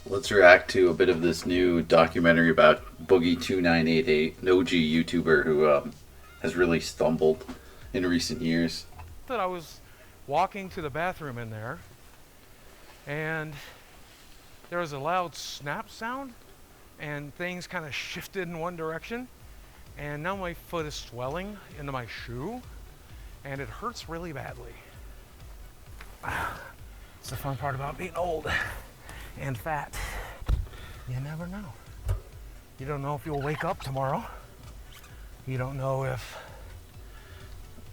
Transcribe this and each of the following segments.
Let's react to a bit of this new documentary about Boogie2988, an OG YouTuber who has really stumbled in recent years. That I was walking to the bathroom in there, and there was a loud snap sound, and things kind of shifted in one direction, and now my foot is swelling into my shoe, and it hurts really badly. It's the fun part about being old and fat. You never know. You don't know if you'll wake up tomorrow. You don't know if...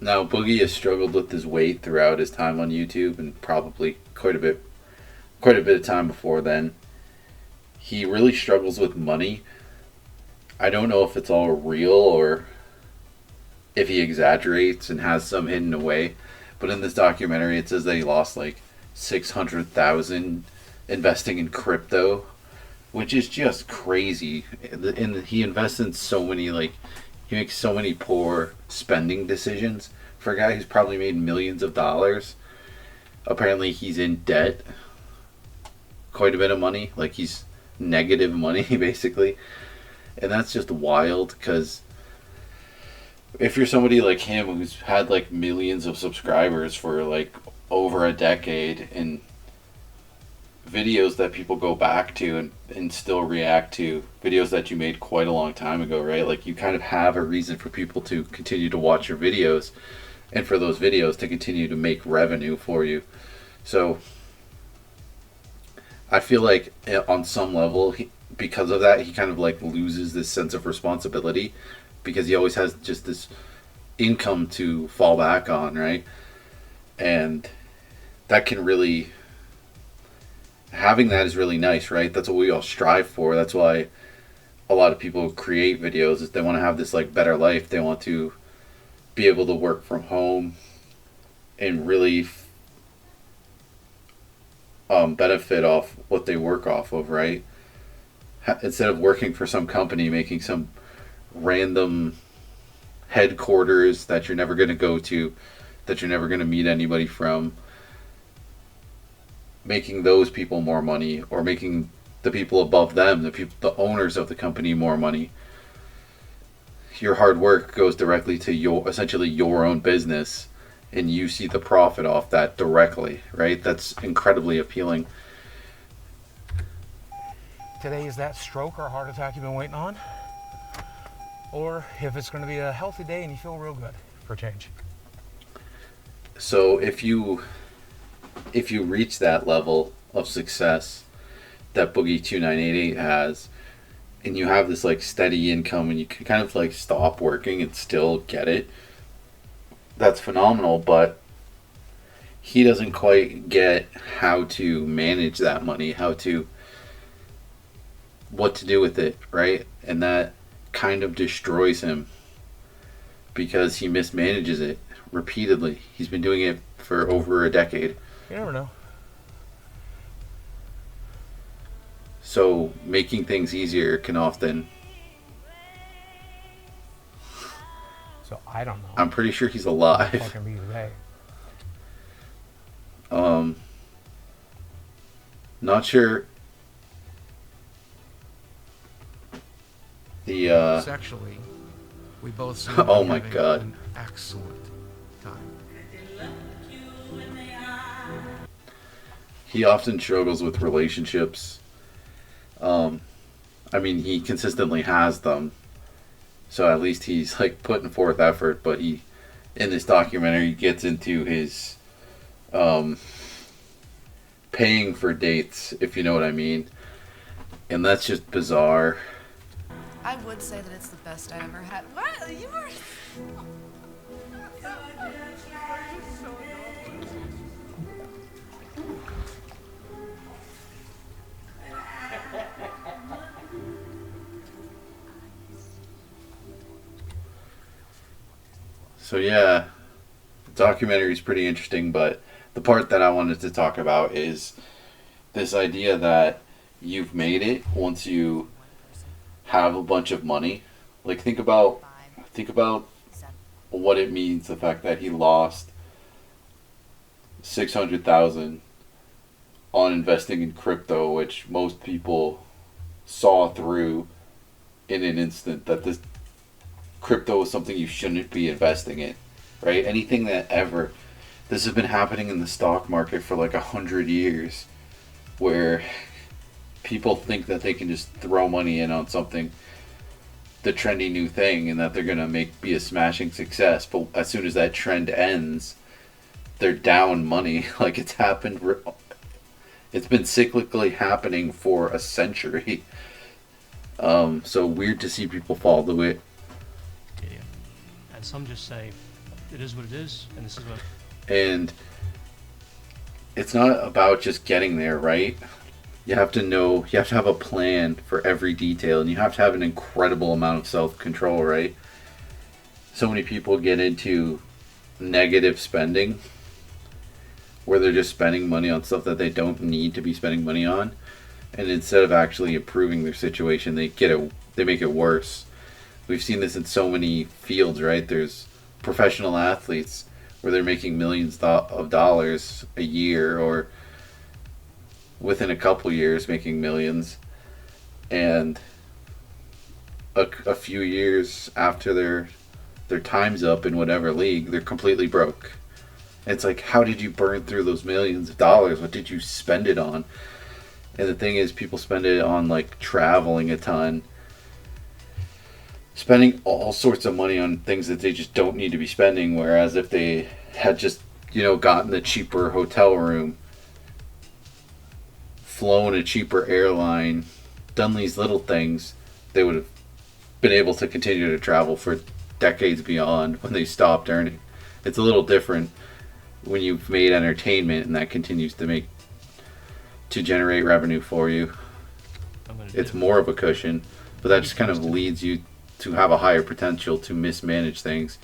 Now, Boogie has struggled with his weight throughout his time on YouTube, and probably quite a bit of time before then. He really struggles with money. I don't know if it's all real or if he exaggerates and has some hidden away. But in this documentary, it says that he lost like 600,000 investing in crypto, which is just crazy. And he invests in so many, like, he makes so many poor spending decisions for a guy who's probably made millions of dollars. Apparently, he's in debt, quite a bit of money. Like, he's negative money, basically. And that's just wild because if you're somebody like him who's had like millions of subscribers for like over a decade and videos that people go back to and still react to, videos that you made quite a long time ago, right? Like, you kind of have a reason for people to continue to watch your videos and for those videos to continue to make revenue for you. So I feel like on some level, because of that, he kind of like loses this sense of responsibility because he always has just this income to fall back on, right? And that can really, having that is really nice, right? That's what we all strive for. That's why a lot of people create videos, is they want to have this like better life. They want to be able to work from home and really benefit off what they work off of, right? Instead of working for some company, making some random headquarters that you're never going to go to, that you're never going to meet anybody from, making those people more money, or making the people above them, the owners of the company, more money. Your hard work goes directly to essentially your own business, and you see the profit off that directly, right? That's incredibly appealing. Today is that stroke or heart attack you've been waiting on, or if it's going to be a healthy day and you feel real good for a change. So if you reach that level of success that Boogie2988 has, and you have this like steady income and you can kind of like stop working and still get it, that's phenomenal. But he doesn't quite get how to manage that money, what to do with it, right? And that kind of destroys him because he mismanages it repeatedly. He's been doing it for over a decade. You never know. So making things easier can often... So I don't know. I'm pretty sure he's alive. Fucking be today. Not sure. The Sexually, we both seem oh to be my having God. an excellent time. he often struggles with relationships. I mean, he consistently has them, so at least he's like putting forth effort. But he, in this documentary, gets into his paying for dates, if you know what I mean, and that's just bizarre. I would say that it's the best I ever had. What? You were. So yeah, the documentary is pretty interesting, but the part that I wanted to talk about is this idea that you've made it once you have a bunch of money. Like, think about what it means, the fact that he lost 600,000 on investing in crypto, which most people saw through in an instant that this crypto is something you shouldn't be investing in, right? Anything that ever, this has been happening in the stock market for like 100 years, where people think that they can just throw money in on something, the trendy new thing, and that they're gonna be a smashing success. But as soon as that trend ends, they're down money. Like it's happened. It's been cyclically happening for a century. So weird to see people fall to it. Yeah. And some just say, it is what it is, and this is what... And it's not about just getting there, right? You have to know, you have to have a plan for every detail, and you have to have an incredible amount of self-control, right? So many people get into negative spending, where they're just spending money on stuff that they don't need to be spending money on, and instead of actually improving their situation, they make it worse. We've seen this in so many fields, right? There's professional athletes where they're making millions of dollars a year, or within a couple years making millions, and a few years after their time's up in whatever league, they're completely broke. It's like, how did you burn through those millions of dollars? What did you spend it on? And the thing is, people spend it on like traveling a ton, spending all sorts of money on things that they just don't need to be spending. Whereas if they had just, gotten the cheaper hotel room, flown a cheaper airline, done these little things, they would have been able to continue to travel for decades beyond when they stopped earning. It's a little different when you've made entertainment and that continues to generate revenue for you. It's more of a cushion, but that just kind of leads you to have a higher potential to mismanage things,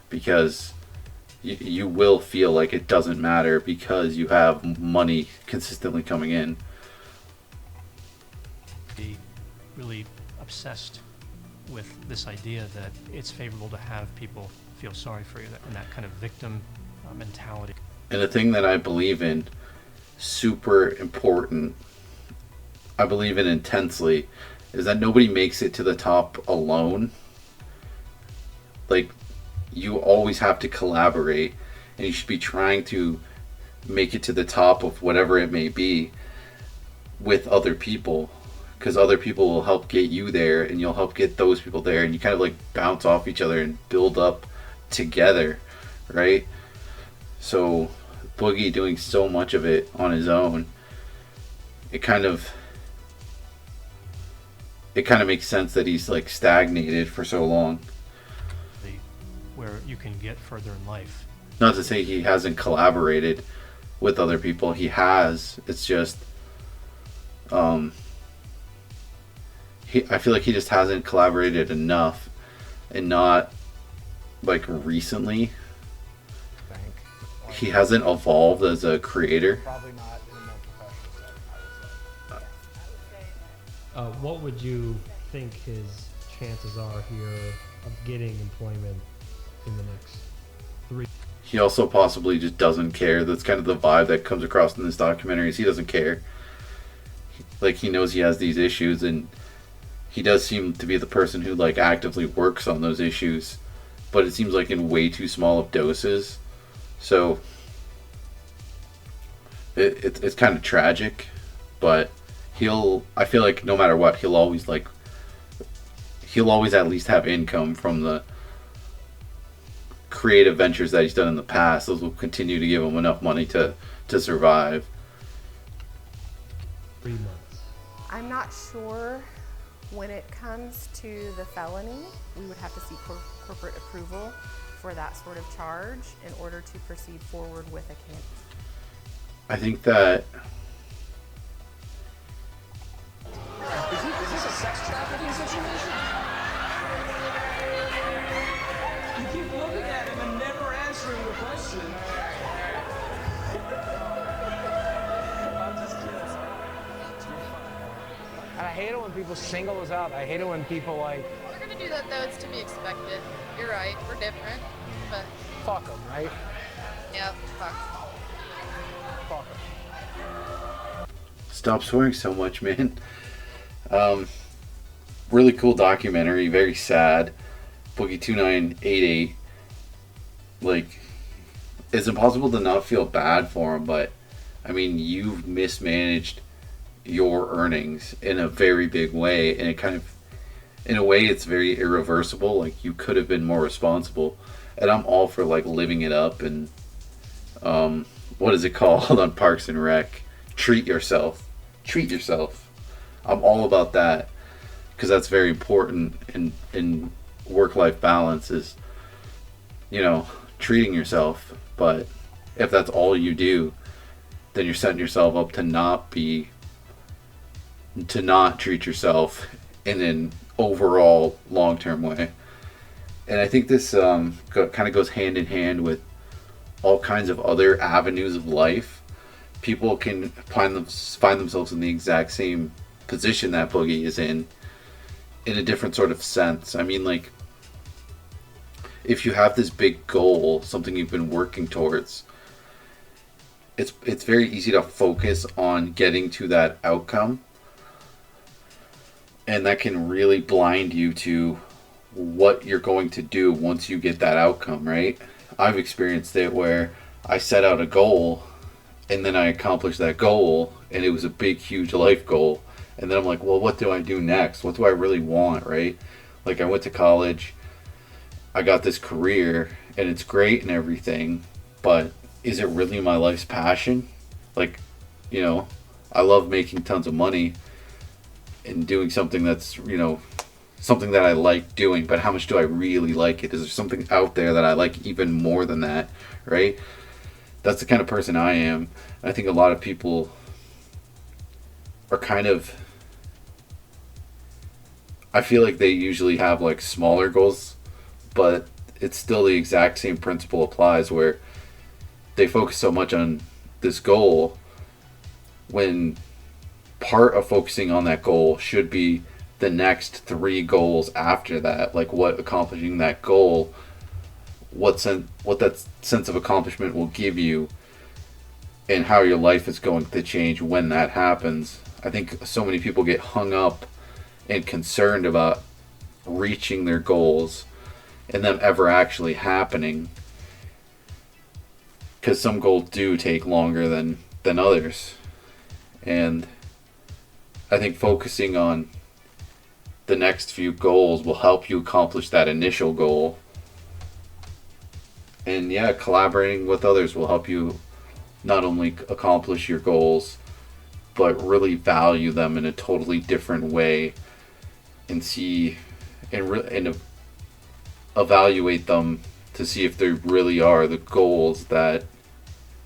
because you will feel like it doesn't matter because you have money consistently coming in. Be really obsessed with this idea that it's favorable to have people feel sorry for you, and that kind of victim mentality. And the thing that I believe in, super important, I believe in intensely, is that nobody makes it to the top alone. Like, you always have to collaborate, and you should be trying to make it to the top of whatever it may be with other people, because other people will help get you there, and you'll help get those people there, and you kind of like bounce off each other and build up together, right? So Boogie doing so much of it on his own, it kind of makes sense that he's like stagnated for so long. Where you can get further in life. Not to say he hasn't collaborated with other people. He has. It's just I feel like he just hasn't collaborated enough, and not like recently. He hasn't evolved as a creator. Probably not in a more professional setting, I would say. What would you think his chances are here of getting employment in the next 3? He also possibly just doesn't care. That's kind of the vibe that comes across in this documentary, is he doesn't care. Like, he knows he has these issues, and he does seem to be the person who like actively works on those issues, but it seems like in way too small of doses. So it's kind of tragic, but I feel like no matter what, he'll always at least have income from the creative ventures that he's done in the past. Those will continue to give him enough money to survive. 3 months. I'm not sure. When it comes to the felony, we would have to seek corporate approval for that sort of charge in order to proceed forward with a case. I think that Is this a sex trafficking situation? You keep looking at him and never answering the question. I'm just kidding. And I hate it when people single us out. I hate it when people like, We're gonna do that though, it's to be expected. You're right, we're different, but fuck them, right? yeah, fuck. Fuck them. Stop swearing so much, man. Really cool documentary, very sad. Boogie2988. Like, it's impossible to not feel bad for him, but I mean, you've mismanaged your earnings in a very big way, and it kind of, in a way, it's very irreversible. Like, you could have been more responsible, and I'm all for like living it up and what is it called on Parks and Rec? Treat yourself. I'm all about that, because that's very important in work-life balance, is, you know, treating yourself. But if that's all you do, then you're setting yourself up to not treat yourself in an overall long-term way. And I think this kind of goes hand in hand with all kinds of other avenues of life. People can find themselves in the exact same position that Boogie is in a different sort of sense. I mean, like, if you have this big goal, something you've been working towards, it's very easy to focus on getting to that outcome, and that can really blind you to what you're going to do once you get that outcome, right? I've experienced it where I set out a goal, and then I accomplished that goal, and it was a big, huge life goal. And then I'm like, well, what do I do next? What do I really want, right? Like, I went to college, I got this career, and it's great and everything, but is it really my life's passion? Like, you know, I love making tons of money and doing something that's, you know, something that I like doing, but how much do I really like it? Is there something out there that I like even more than that, right? That's the kind of person I am. I think a lot of people are kind of, I feel like they usually have like smaller goals, but it's still the exact same principle applies, where they focus so much on this goal when part of focusing on that goal should be the next 3 goals after that. Like, what accomplishing that goal, what that sense of accomplishment will give you, and how your life is going to change when that happens. I think so many people get hung up and concerned about reaching their goals and them ever actually happening, because some goals do take longer than others. And I think focusing on the next few goals will help you accomplish that initial goal. And yeah, collaborating with others will help you not only accomplish your goals, but really value them in a totally different way, and see and evaluate them to see if they really are the goals that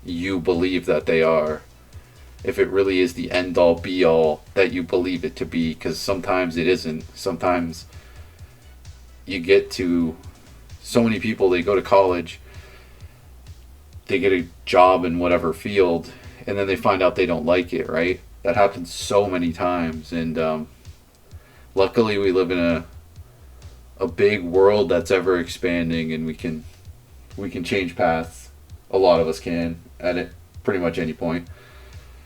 you believe that they are. If it really is the end all be all that you believe it to be, because sometimes it isn't. Sometimes you get to, so many people, they go to college, they get a job in whatever field, and then they find out they don't like it, right? That happens so many times. And luckily we live in a big world that's ever expanding, and we can change paths. A lot of us can at it pretty much any point.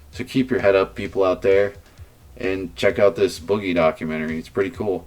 So keep your head up, people out there, and check out this Boogie documentary. It's pretty cool.